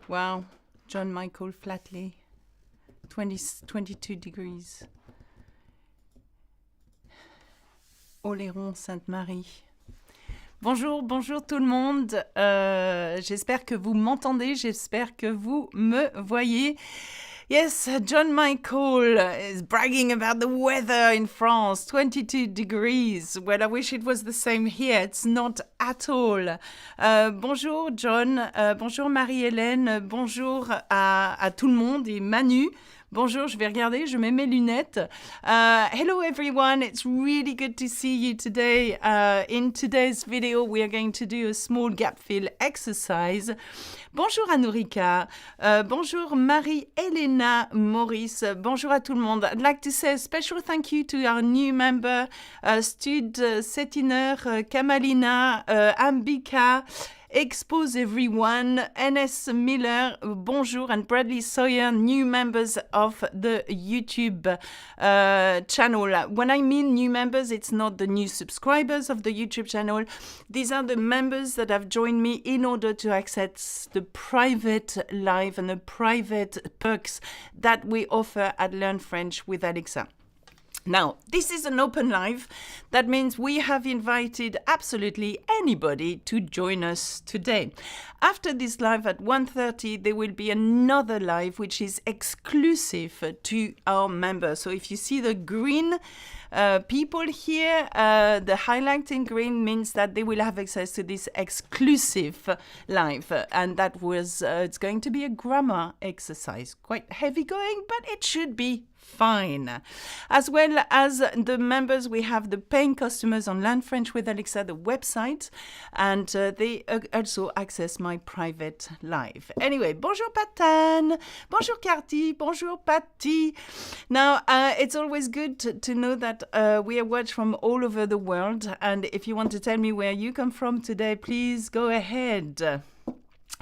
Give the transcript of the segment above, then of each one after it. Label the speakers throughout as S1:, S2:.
S1: Wow, John Michael Flatley, 22 degrees. Oléron Sainte-Marie. Bonjour tout le monde. J'espère que vous m'entendez, j'espère que vous me voyez. Yes, John Michael is bragging about the weather in France, 22 degrees. Well, I wish it was the same here. It's not at all. Bonjour John, bonjour Marie-Hélène, bonjour à tout le monde et Manu. Bonjour, je vais regarder, je mets mes lunettes. Hello everyone, it's really good to see you today. In today's video, we are going to do a small gap fill exercise. Bonjour Anourika, bonjour Marie-Hélène Maurice, bonjour à tout le monde. I'd like to say a special thank you to our new member, Stud Setiner, Kamalina, Ambika, Expose everyone, NS Miller, bonjour, and Bradley Sawyer, new members of the YouTube channel. When I mean new members, it's not the new subscribers of the YouTube channel. These are the members that have joined me in order to access the private live and the private perks that we offer at Learn French with Alexa. Now, this is an open live. That means we have invited absolutely anybody to join us today. After this live at 1:30, there will be another live which is exclusive to our members. So if you see the green people here, the highlight in green means that they will have access to this exclusive live. And that was, it's going to be a grammar exercise. Quite heavy going, but it should be fine. As well as the members, we have the paying customers on Learn French with Alexa, the website, and they also access my private live. Anyway, bonjour Patan, bonjour Carty, bonjour Patty. Now, it's always good to know that we are watched from all over the world, and if you want to tell me where you come from today, please go ahead.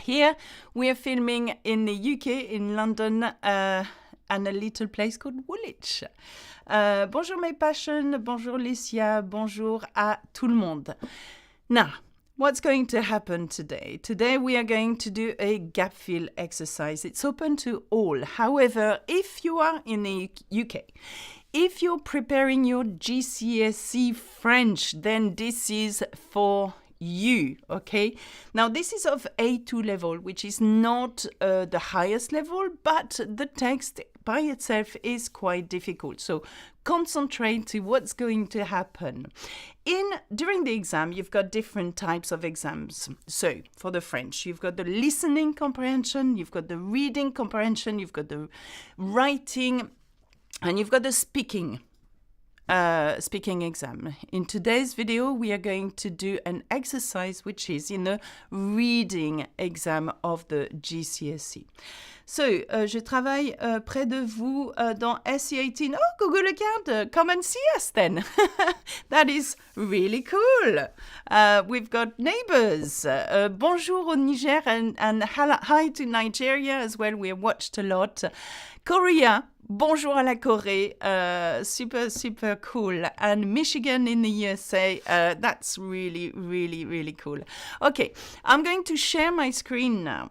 S1: Here, we are filming in the UK, in London, and a little place called Woolwich. Bonjour mes passions, bonjour Licia, bonjour à tout le monde. Now, what's going to happen today? Today we are going to do a gap fill exercise. It's open to all. However, if you are in the UK, if you're preparing your GCSE French, then this is for you, okay? Now, this is of A2 level, which is not the highest level, but the text by itself is quite difficult. So concentrate to what's going to happen. During the exam, you've got different types of exams. So for the French, you've got the listening comprehension, you've got the reading comprehension, you've got the writing, and you've got the speaking exam. In today's video, we are going to do an exercise which is in the reading exam of the GCSE. So, je travaille près de vous dans SE18. Oh, Google account, come and see us then. That is really cool. We've got neighbors. Bonjour au Niger and hi to Nigeria as well. We have watched a lot. Korea. Bonjour à la Corée, super cool. And Michigan in the USA, that's really, really, really cool. Okay, I'm going to share my screen now.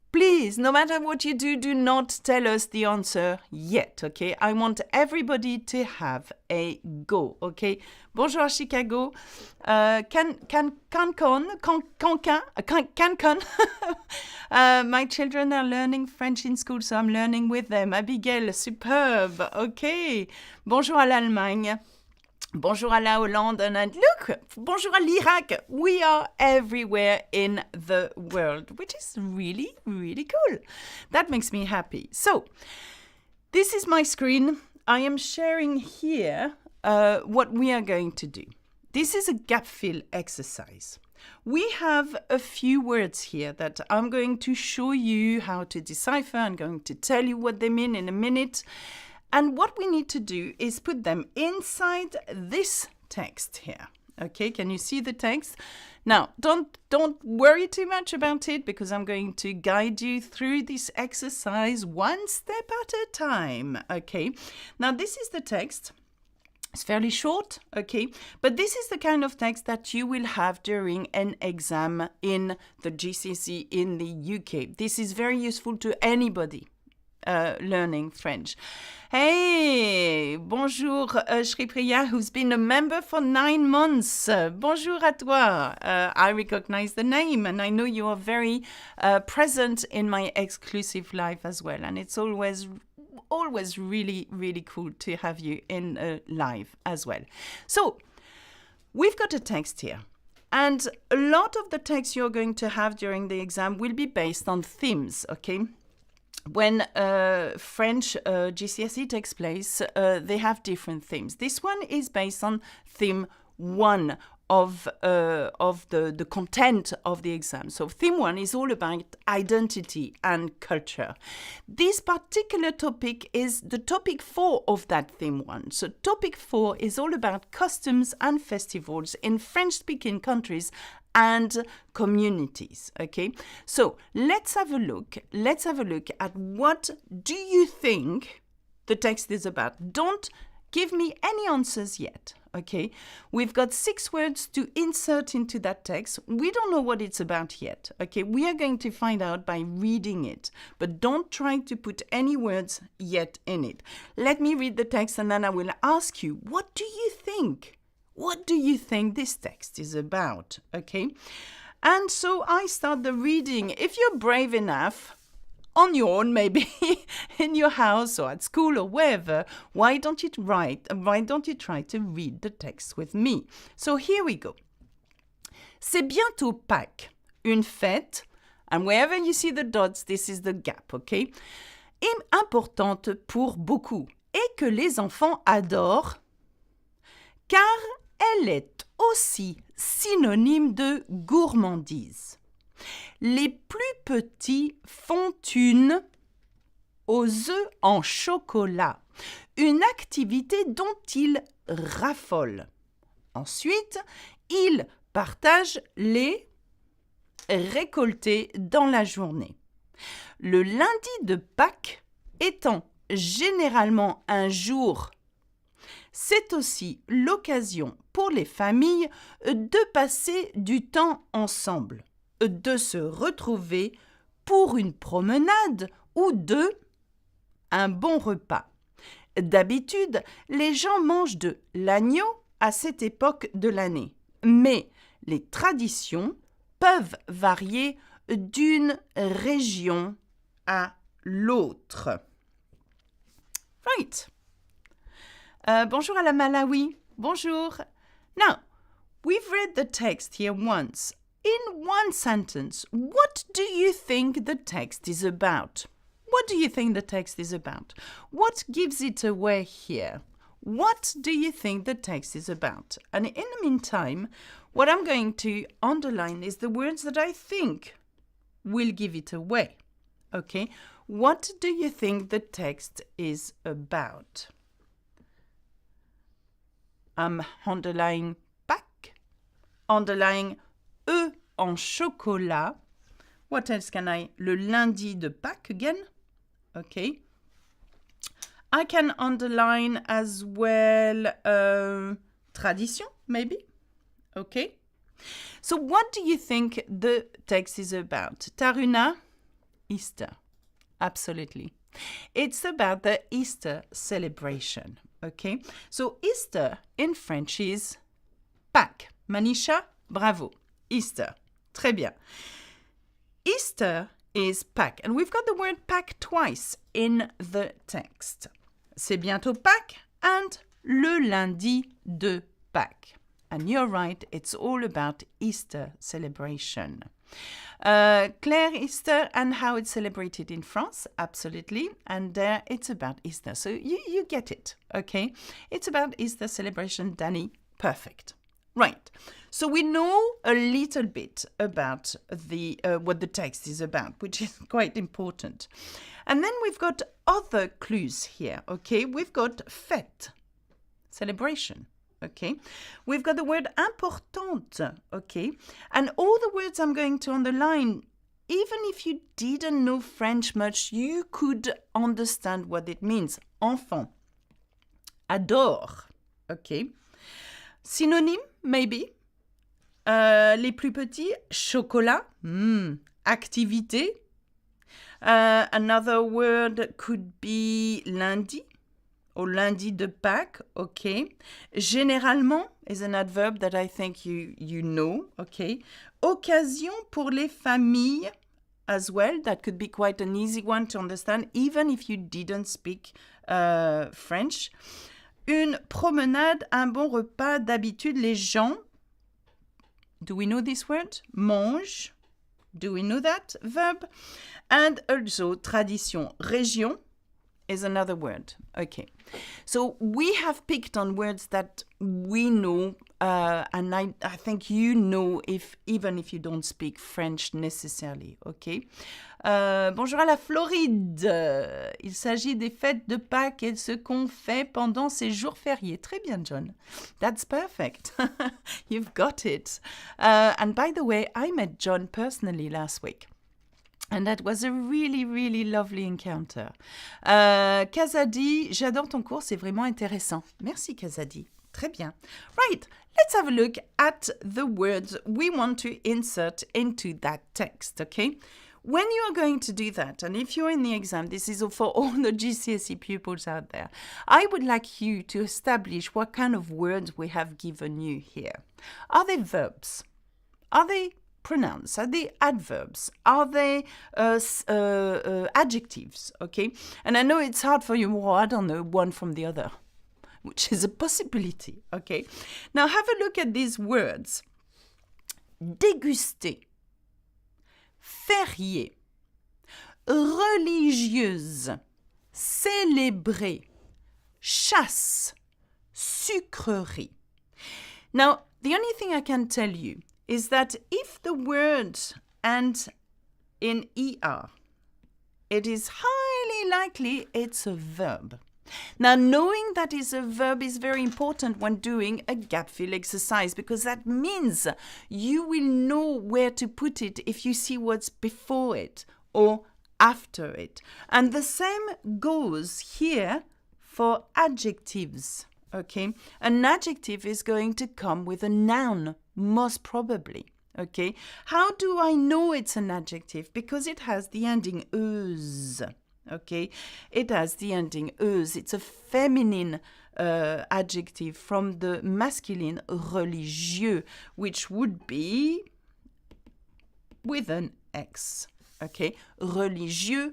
S1: Please, no matter what you do, do not tell us the answer yet, okay? I want everybody to have a go, okay? Bonjour à Chicago. My children are learning French in school, so I'm learning with them. Abigail, superb, okay. Bonjour à l'Allemagne. Bonjour à la Hollande, and look, bonjour à l'Irak. We are everywhere in the world, which is really, really cool. That makes me happy. So, this is my screen. I am sharing here what we are going to do. This is a gap fill exercise. We have a few words here that I'm going to show you how to decipher. I'm going to tell you what they mean in a minute. And what we need to do is put them inside this text here. Okay, can you see the text? Now, don't worry too much about it because I'm going to guide you through this exercise one step at a time. Okay, now this is the text. It's fairly short, okay? But this is the kind of text that you will have during an exam in the GCSE in the UK. This is very useful to anybody learning French. Hey, bonjour, Shripriya, who's been a member for 9 months. Bonjour à toi. I recognize the name, and I know you are very present in my exclusive life as well. And it's always really, really cool to have you in live as well. So, we've got a text here. And a lot of the text you're going to have during the exam will be based on themes, okay? When French GCSE takes place, they have different themes. This one is based on theme 1 of the content of the exam. So theme 1 is all about identity and culture. This particular topic is the topic 4 of that theme 1. So topic 4 is all about customs and festivals in French-speaking countries and communities, okay? So let's have a look at what do you think the text is about. Don't give me any answers yet, okay? We've got 6 words to insert into that text. We don't know what it's about yet, okay? We are going to find out by reading it, but don't try to put any words yet in it. Let me read the text and then I will ask you, what do you think? What do you think this text is about, okay? And so I start the reading. If you're brave enough, on your own, maybe in your house or at school or wherever, why don't you try to read the text with me? So here we go. C'est bientôt Pâques, une fête, and wherever you see the dots, this is the gap, okay? Importante pour beaucoup, et que les enfants adorent, car elle est aussi synonyme de gourmandise. Les plus petits font une aux œufs en chocolat, une activité dont ils raffolent. Ensuite, ils partagent les récoltés dans la journée. Le lundi de Pâques étant généralement un jour, c'est aussi l'occasion pour les familles de passer du temps ensemble, de se retrouver pour une promenade ou un bon repas. D'habitude, les gens mangent de l'agneau à cette époque de l'année, mais les traditions peuvent varier d'une région à l'autre. Right. Bonjour à la Malawi. Bonjour. Now, we've read the text here once. In one sentence, what do you think the text is about? What do you think the text is about? What gives it away here? What do you think the text is about? And in the meantime, what I'm going to underline is the words that I think will give it away. Okay? What do you think the text is about? I'm underlining Pâques, underlining œufs en chocolat. What else can I? Le lundi de Pâques again. Okay. I can underline as well tradition, maybe. Okay. So what do you think the text is about? Taruna? Easter. Absolutely. It's about the Easter celebration. Okay. So Easter in French is Pâques. Manisha, bravo. Easter. Très bien. Easter is Pâques. And we've got the word Pâques twice in the text. C'est bientôt Pâques and le lundi de Pâques. And you're right, it's all about Easter celebration. Claire Easter and how it's celebrated in France, absolutely. And there it's about Easter. So you get it, okay? It's about Easter celebration, Danny. Perfect. Right. So we know a little bit about the what the text is about, which is quite important. And then we've got other clues here, okay? We've got fête, celebration, okay? We've got the word importante, okay? And all the words I'm going to underline, even if you didn't know French much, you could understand what it means. Enfant, adore, OK. Synonyme, maybe. Les plus petits, chocolat. Activité. Another word could be lundi. Au lundi de Pâques, OK. Généralement is an adverb that I think you know, OK. Occasion pour les familles as well. That could be quite an easy one to understand, even if you didn't speak French. Une promenade, un bon repas. D'habitude, les gens, do we know this word? Mange. Do we know that verb? And also, tradition, région is another word. Okay. So we have picked on words that we know, and I think you know even if you don't speak French necessarily. Okay. Bonjour à la Floride. Il s'agit des fêtes de Pâques et de ce qu'on fait pendant ces jours fériés. Très bien, John. That's perfect. You've got it. And by the way, I met John personally last week. And that was a really, really lovely encounter. Kazadi, j'adore ton cours, c'est vraiment intéressant. Merci, Kazadi. Très bien. Right, let's have a look at the words we want to insert into that text, okay? When you are going to do that, and if you're in the exam, this is for all the GCSE pupils out there, I would like you to establish what kind of words we have given you here. Are they verbs? Are they pronouns? Are they adverbs? Are they adjectives? Okay, and I know it's hard for you. Well, I don't know one from the other, which is a possibility. Okay, now have a look at these words: déguster, férié, religieuse, célébrer, chasse, sucrerie. Now, the only thing I can tell you is that if the word ends in ER, it is highly likely it's a verb. Now, knowing that is a verb is very important when doing a gap fill exercise, because that means you will know where to put it if you see what's before it or after it. And the same goes here for adjectives. Okay, an adjective is going to come with a noun, most probably. Okay, how do I know it's an adjective? Because it has the ending euse. Okay, it has the ending euse. It's a feminine adjective from the masculine religieux, which would be with an X. Okay, religieux,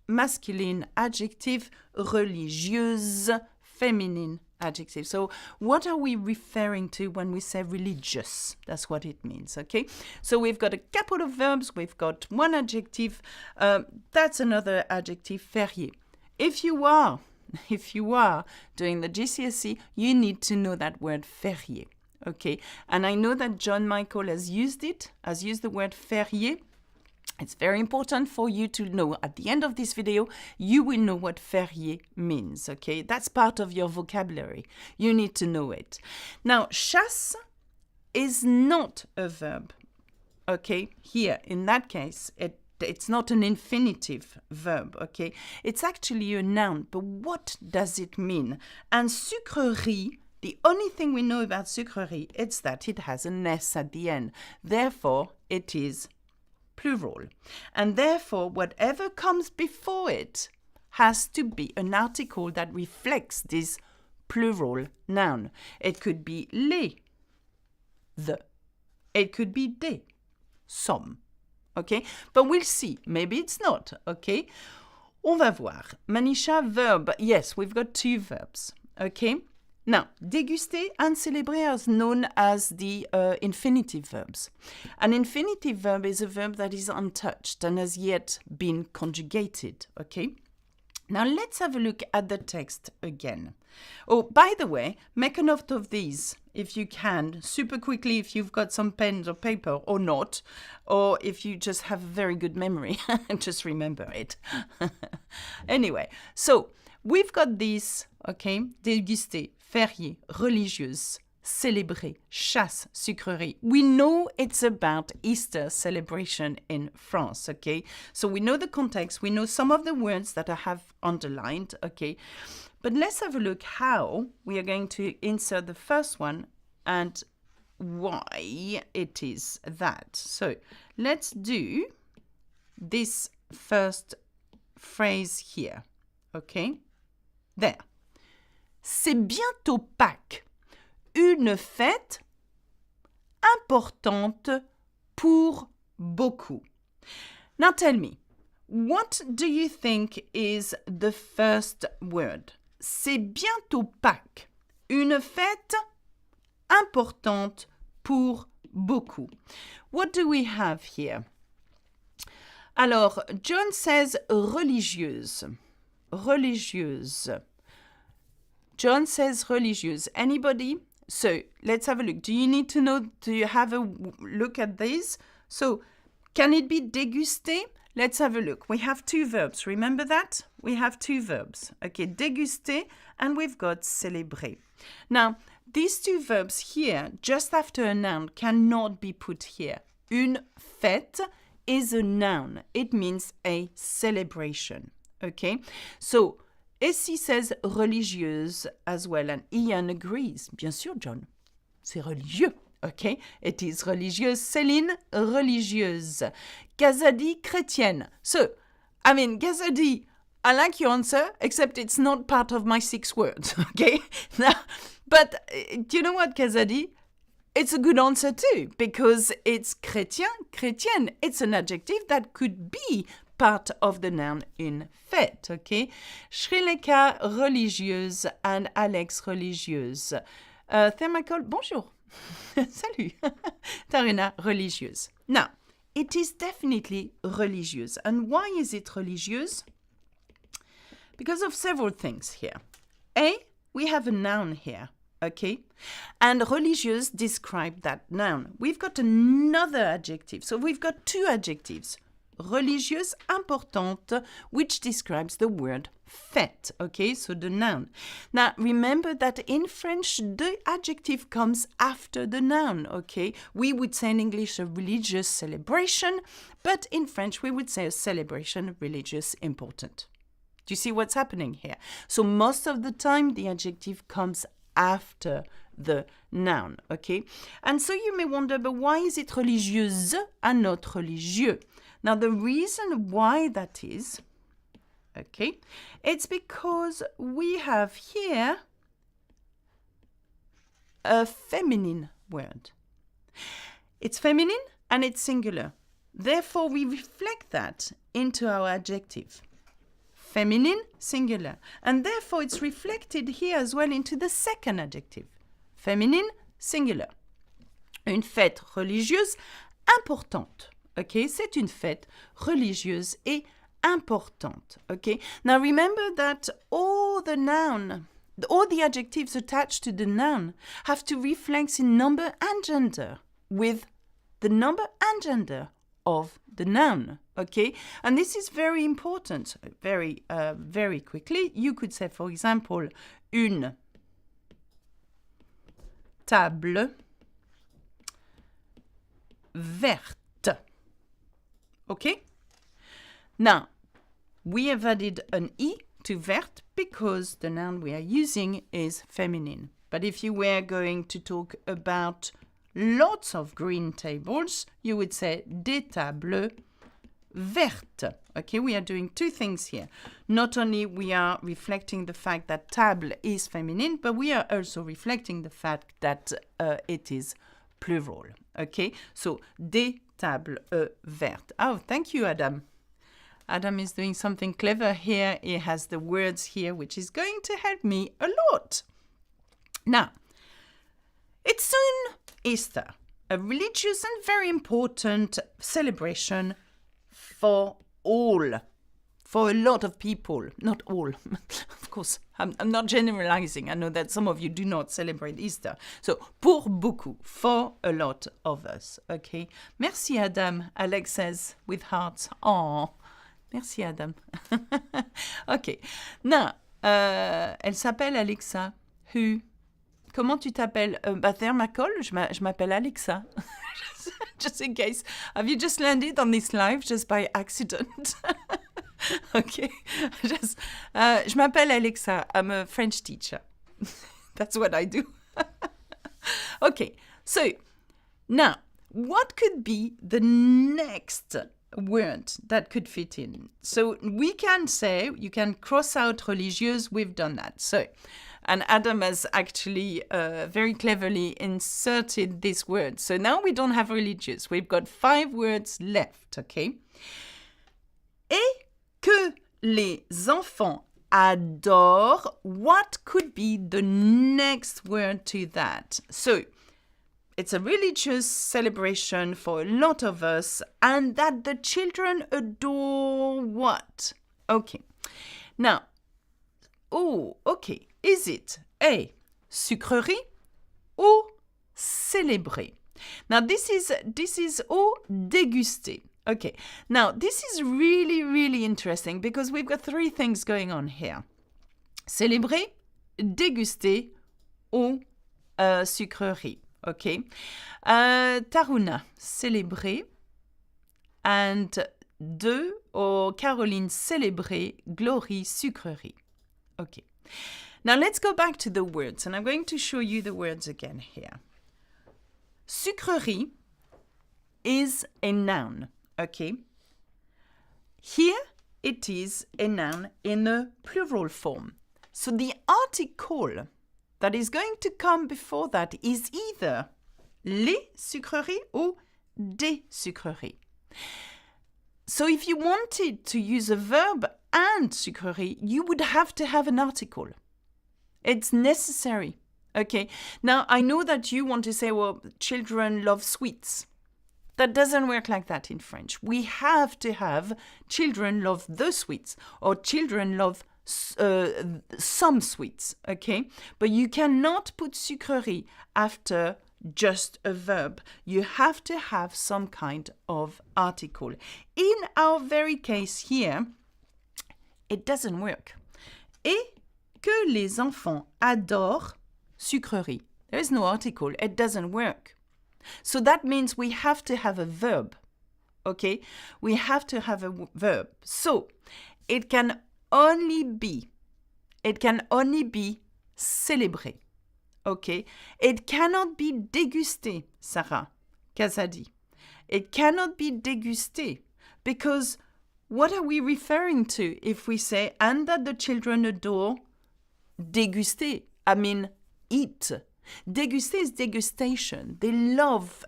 S1: masculine adjective, religieuse, feminine adjective. So what are we referring to when we say religious? That's what it means, okay? So we've got a couple of verbs, we've got one adjective, that's another adjective, férié. If you are doing the GCSE, you need to know that word férié, okay? And I know that John Michael has used the word férié. It's very important for you to know. At the end of this video, you will know what férié means, okay? That's part of your vocabulary. You need to know it. Now, chasse is not a verb, okay? Here, in that case, it's not an infinitive verb, okay? It's actually a noun, but what does it mean? And sucrerie, the only thing we know about sucrerie is that it has an S at the end. Therefore, it is plural. And therefore, whatever comes before it has to be an article that reflects this plural noun. It could be les, the. It could be des, some. Okay? But we'll see. Maybe it's not. Okay? On va voir. Manisha, verb. Yes, we've got two verbs. Okay? Now, déguster and célébrer are known as the infinitive verbs. An infinitive verb is a verb that is untouched and has yet been conjugated, okay? Now, let's have a look at the text again. Oh, by the way, make a note of these if you can, super quickly if you've got some pens or paper or not, or if you just have a very good memory and just remember it. Anyway, so we've got these, okay, déguster, férié, religieuse, célébrer, chasse, sucrerie. We know it's about Easter celebration in France, okay? So we know the context, we know some of the words that I have underlined, okay? But let's have a look how we are going to insert the first one and why it is that. So let's do this first phrase here, okay? There. C'est bientôt Pâques, une fête importante pour beaucoup. Now tell me, what do you think is the first word? C'est bientôt Pâques, une fête importante pour beaucoup. What do we have here? Alors, John says religieuse. Religieuse. John says religieuse. Anybody? So, let's have a look. Do you need to know, do you have a look at this? So, can it be déguster? Let's have a look. We have two verbs. Remember that? We have two verbs. Okay, déguster, and we've got célébrer. Now, these two verbs here, just after a noun, cannot be put here. Une fête is a noun. It means a celebration. Okay? So, Essie says religieuse as well, and Ian agrees. Bien sûr, John. C'est religieux. Okay? It is religieuse. Céline, religieuse. Gazadi, chrétienne. So, I mean, Gazadi, I like your answer, except it's not part of my 6 words. Okay? Now, but do you know what, Gazadi? It's a good answer too, because it's chrétien, chrétienne. It's an adjective that could be part of the noun in fête, okay? Shrileka, religieuse, and Alex, religieuse. Thermacol, bonjour. Salut. Tarina, religieuse. Now, it is definitely religieuse. And why is it religieuse? Because of several things here. A, we have a noun here. Okay, and religieuse describe that noun. We've got another adjective. So we've got two adjectives. Religieuse importante, which describes the word fête. Okay, so the noun. Now, remember that in French, the adjective comes after the noun. Okay, we would say in English a religious celebration, but in French, we would say a celebration religious important. Do you see what's happening here? So most of the time, the adjective comes after the noun, okay? And so you may wonder, but why is it religieuse and not religieux? Now, the reason why that is, okay, it's because we have here a feminine word. It's feminine and it's singular. Therefore, we reflect that into our adjective. Feminine, singular. And therefore, it's reflected here as well into the second adjective. Feminine, singular. Une fête religieuse importante. Okay, c'est une fête religieuse et importante. Okay, now remember that all the adjectives attached to the noun have to reflect in number and gender with the number and gender of the noun, okay? And this is very important. Very quickly, you could say, for example, une table verte, okay? Now, we have added an E to verte because the noun we are using is feminine. But if you were going to talk about lots of green tables, you would say des tables vertes. Okay, we are doing two things here. Not only we are reflecting the fact that table is feminine, but we are also reflecting the fact that it is plural. Okay, so des tables vertes. Oh, thank you, Adam. Adam is doing something clever here. He has the words here, which is going to help me a lot. Now, it's soon Easter, a religious and very important celebration for all, for a lot of people. Not all, of course, I'm not generalizing. I know that some of you do not celebrate Easter. So, pour beaucoup, for a lot of us, okay? Merci, Adam, Alex says with hearts. Oh, merci, Adam. Okay, now, elle s'appelle Alexa. Who? comment tu t'appelles? Thermacol, je m'appelle Alexa. Just in case. Have you just landed on this live just by accident? Okay. Je m'appelle Alexa. I'm a French teacher. That's what I do. Okay. So, now, what could be the next word that could fit in? So, we can say, you can cross out religieuse. We've done that. So, and Adam has actually very cleverly inserted this word. So now we don't have religious. We've got 5 words left, okay? Et que les enfants adorent. What could be the next word to that? So it's a religious celebration for a lot of us, and that the children adore what? Okay. Now, okay. Is it A, sucrerie, ou célébrer? Now, this is ou déguster. Okay. Now, this is really, really interesting because we've got 3 things going on here. Célébrer, déguster, ou sucrerie. Okay. Taruna, célébrer. And 2, or Caroline, célébrer, Glory, sucrerie. Okay. Now let's go back to the words, and I'm going to show you the words again here. Sucrerie is a noun, okay? Here it is a noun in a plural form. So the article that is going to come before that is either les sucreries or des sucreries. So if you wanted to use a verb and sucrerie, you would have to have an article. It's necessary, okay? Now, I know that you want to say, well, children love sweets. That doesn't work like that in French. We have to have children love the sweets or children love some sweets, okay? But you cannot put sucrerie after just a verb. You have to have some kind of article. In our very case here, it doesn't work. Et que les enfants adorent sucrerie. There is no article. It doesn't work. So that means we have to have a verb. Okay? We have to have a verb. So it can only be célébrer. Okay? It cannot be dégusté, Sarah Kazadi. It cannot be dégusté because what are we referring to if we say, and that the children adore déguster? I mean, eat. Déguster is degustation. They love,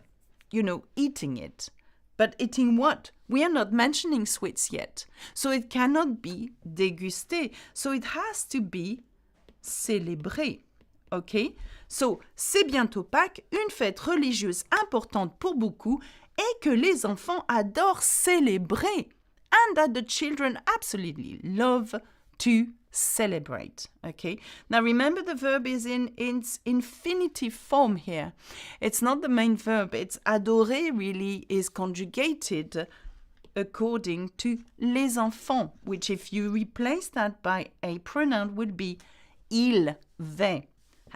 S1: eating it. But eating what? We are not mentioning sweets yet. So it cannot be dégusté. So it has to be célébré. Okay? So, c'est bientôt Pâques, une fête religieuse importante pour beaucoup et que les enfants adorent célébrer. And that the children absolutely love to celebrate. Okay. Now remember the verb is in its infinitive form here. It's not the main verb. It's adorer really is conjugated according to les enfants, which if you replace that by a pronoun would be il va.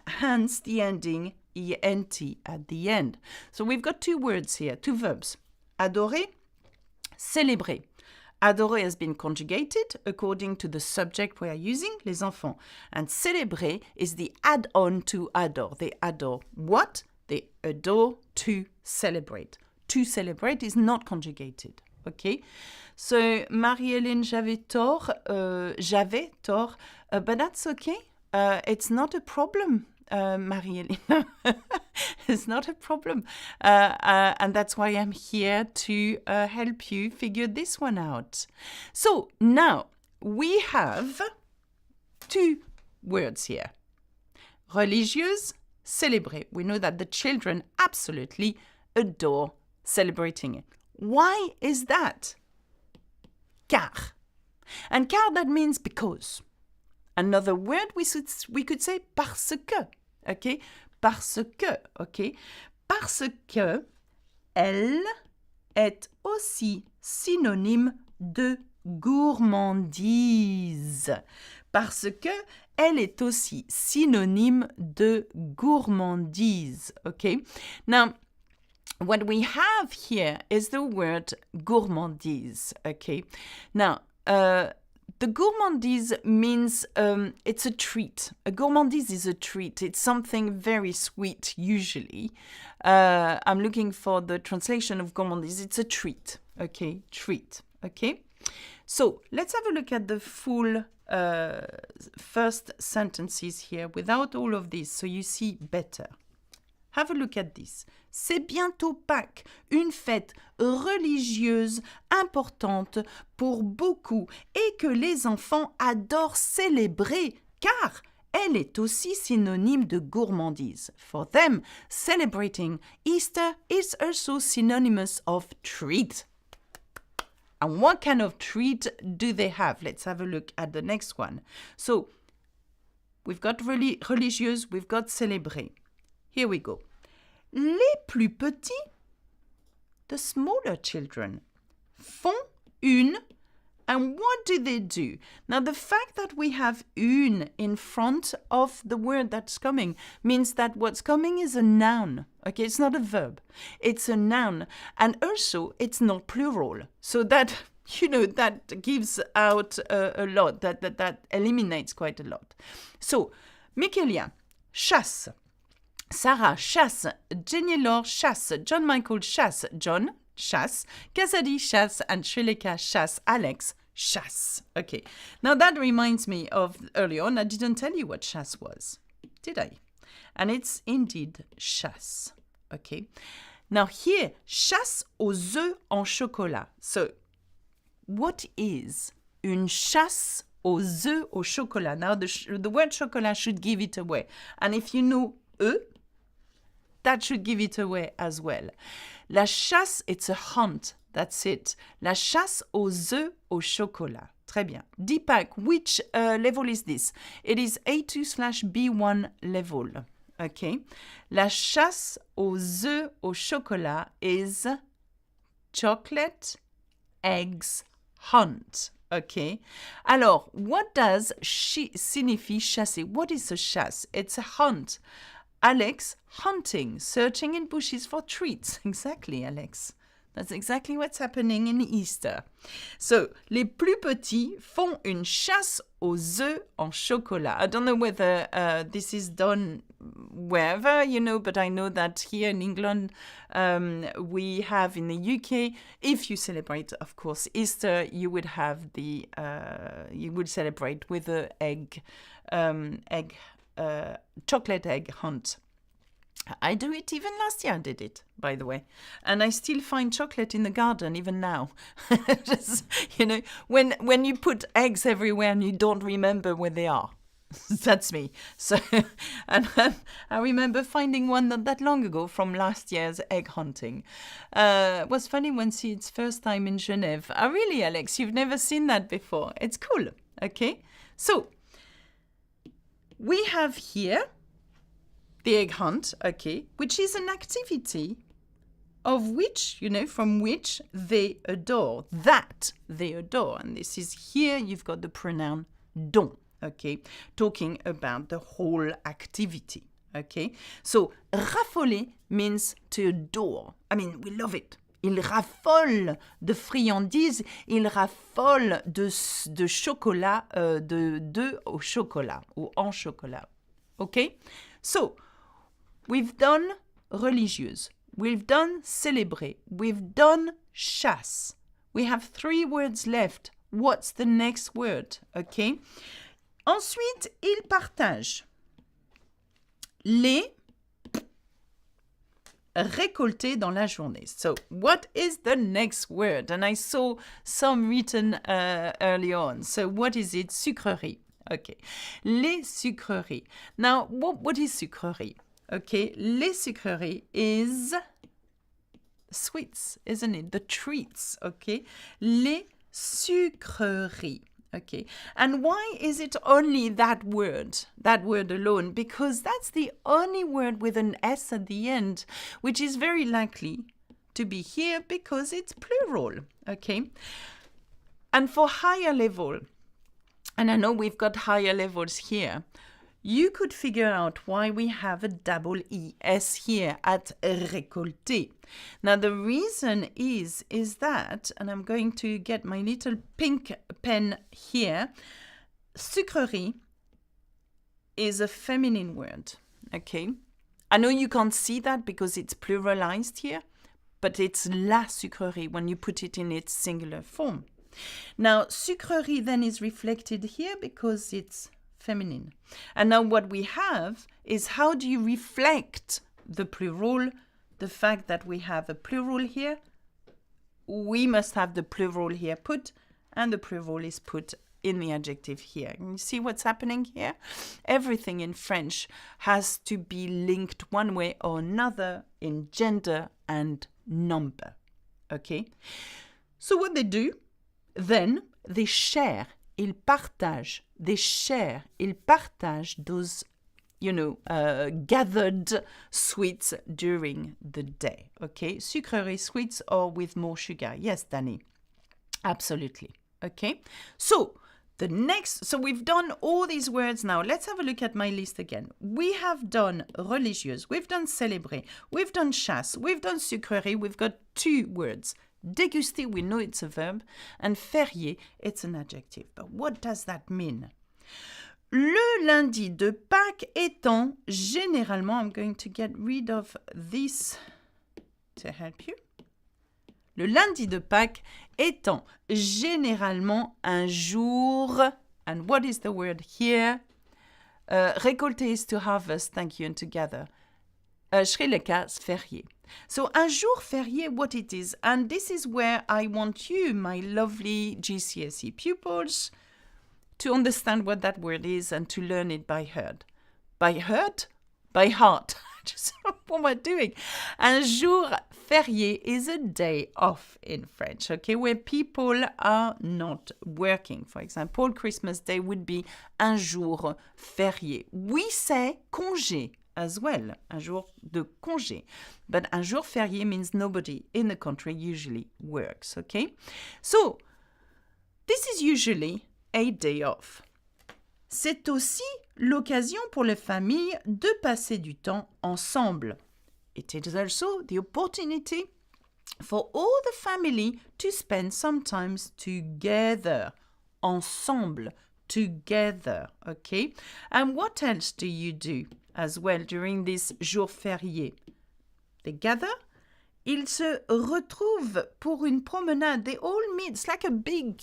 S1: Hence the ending ent at the end. So we've got 2 words here, 2 verbs. Adorer, célébrer. Adorer has been conjugated according to the subject we are using, les enfants. And célébrer is the add-on to adore. They adore what? They adore to celebrate. To celebrate is not conjugated. Okay? So, Marie-Hélène, j'avais tort, but that's okay. It's not a problem, Marie-Hélène. It's not a problem. And that's why I'm here to help you figure this one out. So now we have 2 words here. Religieuse, célébrer. We know that the children absolutely adore celebrating it. Why is that? Car. And car, that means because. Another word we could say parce que. Okay? Parce que, ok? Parce que elle est aussi synonyme de gourmandise. Parce que elle est aussi synonyme de gourmandise. Okay? Now, what we have here is the word gourmandise. Okay? Now, the gourmandise means it's a treat. A gourmandise is a treat. It's something very sweet, usually. I'm looking for the translation of gourmandise. It's a treat. Okay? Treat. Okay? So, let's have a look at the full first sentences here without all of this, so you see better. Have a look at this. C'est bientôt Pâques, une fête religieuse importante pour beaucoup et que les enfants adorent célébrer car elle est aussi synonyme de gourmandise. For them, celebrating Easter is also synonymous of treat. And what kind of treat do they have? Let's have a look at the next one. So, we've got religieuse, we've got célébrer. Here we go. Les plus petits, the smaller children, font une, and what do they do? Now, the fact that we have une in front of the word that's coming means that what's coming is a noun. Okay, it's not a verb. It's a noun. And also, it's not plural. So that, that gives out a lot. That eliminates quite a lot. So, Michaelia, chasse. Sarah, chasse. Jenny Laure, chasse. John Michael, chasse. John, chasse. Kazadi, chasse. And Shreleka, chasse. Alex, chasse. Okay. Now that reminds me of earlier on, I didn't tell you what chasse was, did I? And it's indeed chasse. Okay. Now here, chasse aux œufs en chocolat. So, what is une chasse aux œufs au chocolat? Now the word chocolat should give it away. And if you know œufs, that should give it away as well. La chasse, it's a hunt. That's it. La chasse aux œufs au chocolat. Très bien. Deepak, which level is this? It is A2/B1 level. Okay. La chasse aux œufs au chocolat is chocolate, eggs, hunt. Okay. Alors, what does signifie chasser? What is a chasse? It's a hunt. Alex, hunting, searching in bushes for treats. Exactly, Alex. That's exactly what's happening in Easter. So, les plus petits font une chasse aux œufs en chocolat. I don't know whether this is done wherever, but I know that here in England, we have in the UK, if you celebrate, of course, Easter, you would have you would celebrate with the chocolate egg hunt. I do it even last year. I did it, by the way, and I still find chocolate in the garden even now. Just, when you put eggs everywhere and you don't remember where they are. That's me. So, and I remember finding one not that long ago from last year's egg hunting. It was funny when see its first time in Genève. Oh, really, Alex? You've never seen that before? It's cool. Okay, so we have here the egg hunt, okay, which is an activity of which, from which they adore, that they adore. And this is here, you've got the pronoun dont, okay, talking about the whole activity, okay. So, raffoler means to adore. I mean, we love it. Il raffole de friandises, il raffole de chocolat, de au chocolat, ou en chocolat. Okay? So, we've done religieuse, we've done célébrer, we've done chasse. We have 3 words left. What's the next word? Okay? Ensuite, il partage les récoltés dans la journée. So, what is the next word? And I saw some written early on. So, what is it? Sucreries. Okay. Les sucreries. Now, what is sucreries? Okay. Les sucreries is sweets, isn't it? The treats. Okay. Les sucreries. Okay. And why is it only that word alone? Because that's the only word with an S at the end, which is very likely to be here because it's plural. Okay. And for higher level, and I know we've got higher levels here, you could figure out why we have a double ES here at récolter. Now, the reason is that, and I'm going to get my little pink pen here, sucrerie is a feminine word, okay? I know you can't see that because it's pluralized here, but it's la sucrerie when you put it in its singular form. Now, sucrerie then is reflected here because it's feminine. And now what we have is how do you reflect the plural? The fact that we have a plural here, we must have the plural here put, and the plural is put in the adjective here. You see what's happening here? Everything in French has to be linked one way or another in gender and number. Okay? So what they do, then they share, ils partagent, they share, ils partagent those, gathered sweets during the day. Okay? Sucrerie sweets or with more sugar. Yes, Danny. Absolutely. Okay? So we've done all these words now. Let's have a look at my list again. We have done religieuse, we've done célébrer, we've done chasse, we've done sucrerie, we've got 2 words. Déguster, we know it's a verb, and férié, it's an adjective. But what does that mean? Le lundi de Pâques étant généralement, I'm going to get rid of this to help you. Le lundi de Pâques étant généralement un jour, and what is the word here? Récolter is to harvest, thank you, and together. Je serai le cas férié. So un jour férié, what it is, and this is where I want you, my lovely GCSE pupils, to understand what that word is and to learn it by heart. By heart? By heart. Just what am I doing? Un jour férié is a day off in French, okay, where people are not working. For example, Christmas Day would be un jour férié. We say congé as well, un jour de congé. But un jour férié means nobody in the country usually works, okay? So, this is usually a day off. C'est aussi l'occasion pour les familles de passer du temps ensemble. It is also the opportunity for all the family to spend some time together, ensemble, together, okay? And what else do you do as well during this jour férié? They gather, ils se retrouvent pour une promenade. They all meet. It's like a big,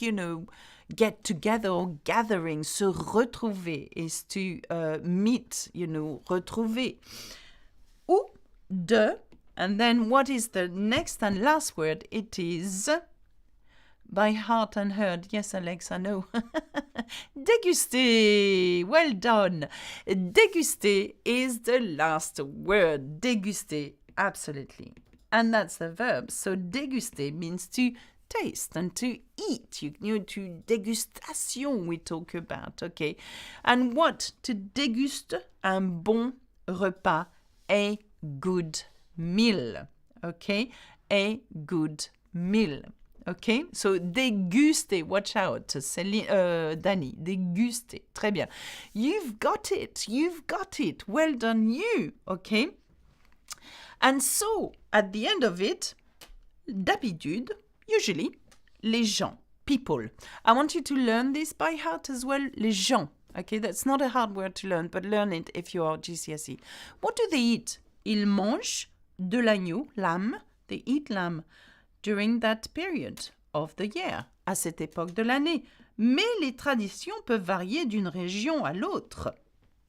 S1: get together or gathering. Se retrouver is to meet, retrouver. Ou de, and then what is the next and last word? It is by heart and heard. Yes, Alex, I know. Déguster. Well done. Déguster is the last word. Déguster, absolutely. And that's the verb. So déguster means to taste and to eat. To dégustation we talk about, okay? And what? To déguste, un bon repas, a good meal, okay? A good meal, okay? So déguster, watch out, Danny, déguster, très bien. You've got it, well done you, okay? And so, at the end of it, d'habitude, usually, les gens, people. I want you to learn this by heart as well, les gens. Okay, that's not a hard word to learn, but learn it if you are GCSE. What do they eat? Ils mangent de l'agneau, lamb. They eat lamb during that period of the year, à cette époque de l'année. Mais les traditions peuvent varier d'une région à l'autre.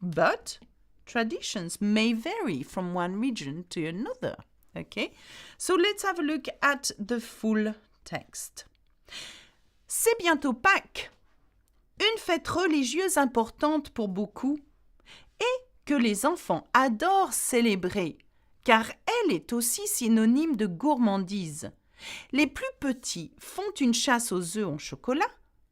S1: But traditions may vary from one region to another. Okay, so let's have a look at the full text. C'est bientôt Pâques, une fête religieuse importante pour beaucoup et que les enfants adorent célébrer, car elle est aussi synonyme de gourmandise. Les plus petits font une chasse aux œufs en chocolat,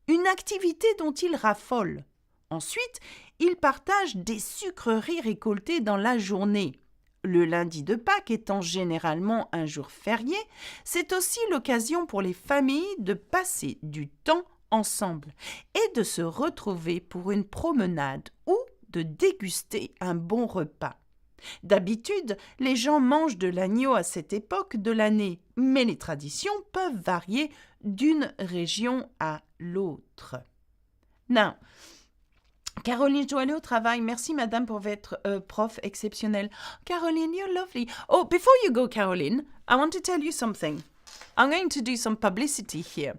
S1: une activité dont ils raffolent. Ensuite, ils partagent des sucreries récoltées dans la journée. Le lundi de Pâques étant généralement un jour férié, c'est aussi l'occasion pour les familles de passer du temps ensemble et de se retrouver pour une promenade ou de déguster un bon repas. D'habitude, les gens mangent de l'agneau à cette époque de l'année, mais les traditions peuvent varier d'une région à l'autre. Now, Caroline, je dois aller au travail. Merci, madame, pour votre prof exceptionnel. Caroline, you're lovely. Oh, before you go, Caroline, I want to tell you something. I'm going to do some publicity here.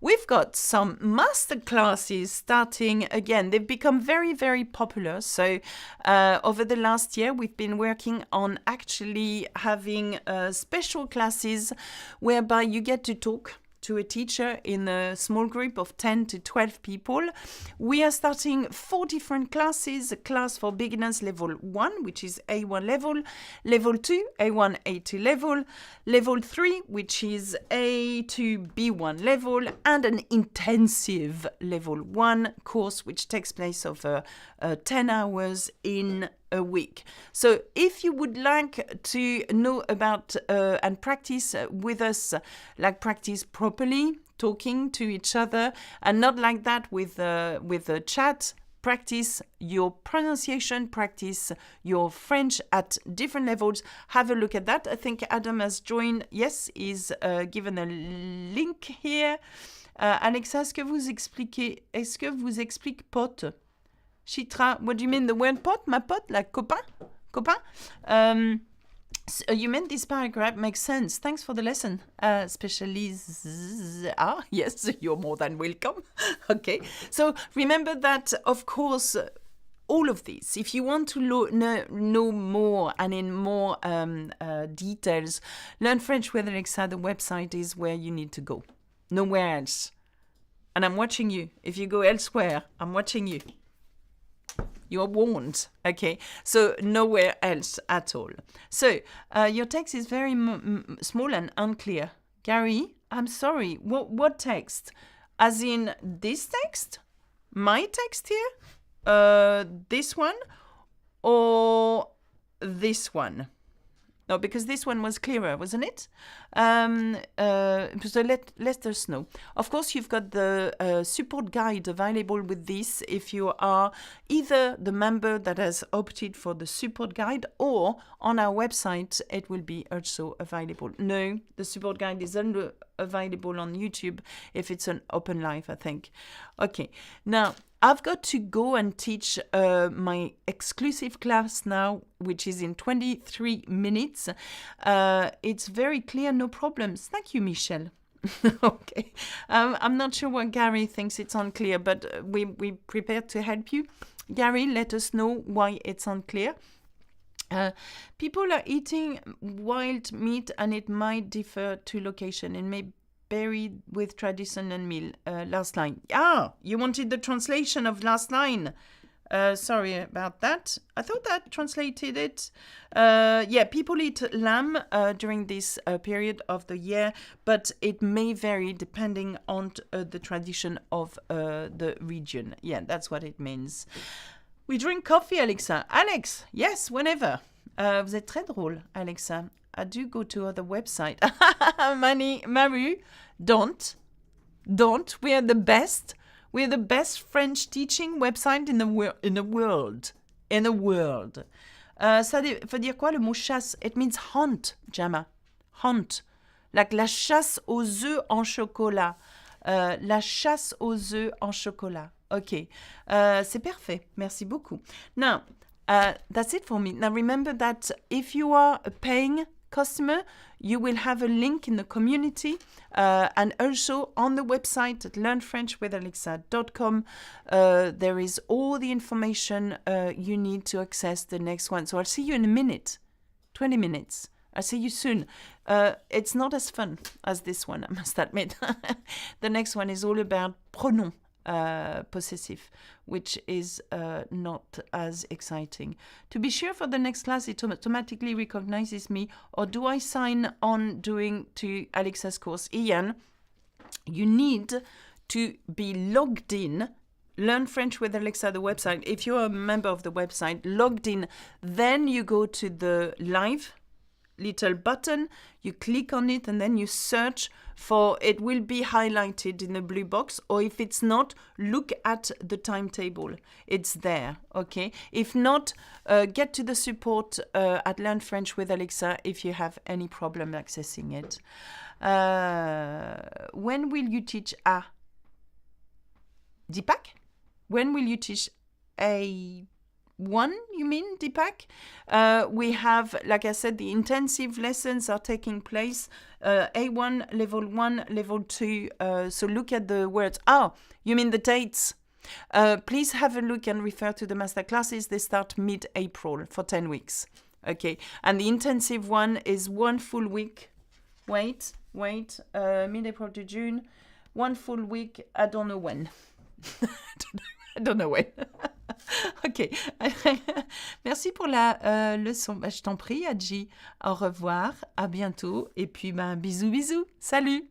S1: We've got some master classes starting again. They've become very, very popular. So over the last year, we've been working on actually having special classes whereby you get to talk to a teacher in a small group of 10 to 12 people. We are starting 4 different classes, a class for beginners level 1, which is A1 level, level 2, A1, A2 level, level 3, which is A2, B1 level, and an intensive level 1 course, which takes place over 10 hours in a week. So if you would like to know about and practice with us, like practice properly, talking to each other, and not like that with a chat, practice your pronunciation, practice your French at different levels. Have a look at that. I think Adam has joined. Yes, he's given a link here. Alexa, est-ce que vous expliquez pote? Chitra, what do you mean the word pot? Ma pote, like copain? So you meant this paragraph makes sense. Thanks for the lesson. Especially, yes, you're more than welcome. Okay, so remember that, of course, all of this, if you want to know more and in more details, Learn French with Alexa, the website is where you need to go. Nowhere else. And I'm watching you. If you go elsewhere, I'm watching you. You're warned, okay? So nowhere else at all. So your text is very small and unclear. Gary, I'm sorry. What text? As in this text? My text here? This one? Or this one? No, because this one was clearer, wasn't it? So let us know. Of course, you've got the support guide available with this if you are either the member that has opted for the support guide or on our website, it will be also available. No, the support guide is only available on YouTube if it's an open live, I think. Okay, now I've got to go and teach my exclusive class now, which is in 23 minutes. It's very clear, no problems. Thank you, Michelle. Okay. I'm not sure what Gary thinks it's unclear, but we're prepared to help you. Gary, let us know why it's unclear. People are eating wild meat and it might differ to location. It may buried with tradition and meal. Last line. Ah, you wanted the translation of last line. Sorry about that. I thought that translated it. Yeah, people eat lamb during this period of the year, but it may vary depending on the tradition of the region. Yeah, that's what it means. We drink coffee, Alexa. Alex, yes, whenever. Vous êtes très drôle, Alexa. I do go to other website. Maru, don't. We are the best. We're the best French teaching website in the world. Ça veut dire quoi le mot chasse? It means hunt, Jama. Hunt. Like la chasse aux œufs en chocolat. La chasse aux œufs en chocolat. Ok. C'est parfait. Merci beaucoup. Now, that's it for me. Now remember that if you are a paying customer, you will have a link in the community and also on the website at learnfrenchwithalexa.com. There is all the information you need to access the next one. So I'll see you in a minute, 20 minutes. I'll see you soon. It's not as fun as this one, I must admit. The next one is all about pronoun. Possessive, which is not as exciting. To be sure, for the next class, it automatically recognizes me, or do I sign on doing to Alexa's course? Ian, you need to be logged in. Learn French with Alexa, the website. If you're a member of the website, logged in, then you go to the live little button, you click on it, and then you search for, it will be highlighted in the blue box, or if it's not, look at the timetable. It's there, okay? If not, get to the support at Learn French with Alexa if you have any problem accessing it. When will you teach A? Deepak? When will you teach A1, you mean, Deepak? We have, like I said, the intensive lessons are taking place, A1, level 1, level 2. So look at the words. Oh, you mean the dates? Please have a look and refer to the master classes. They start mid-April for 10 weeks. Okay, and the intensive one is 1 full week. Wait, mid-April to June. 1 full week, I don't know when. I don't know when. Ok. Merci pour la leçon. Je t'en prie, Adji. Au revoir. À bientôt. Et puis, bisous, bisous. Salut.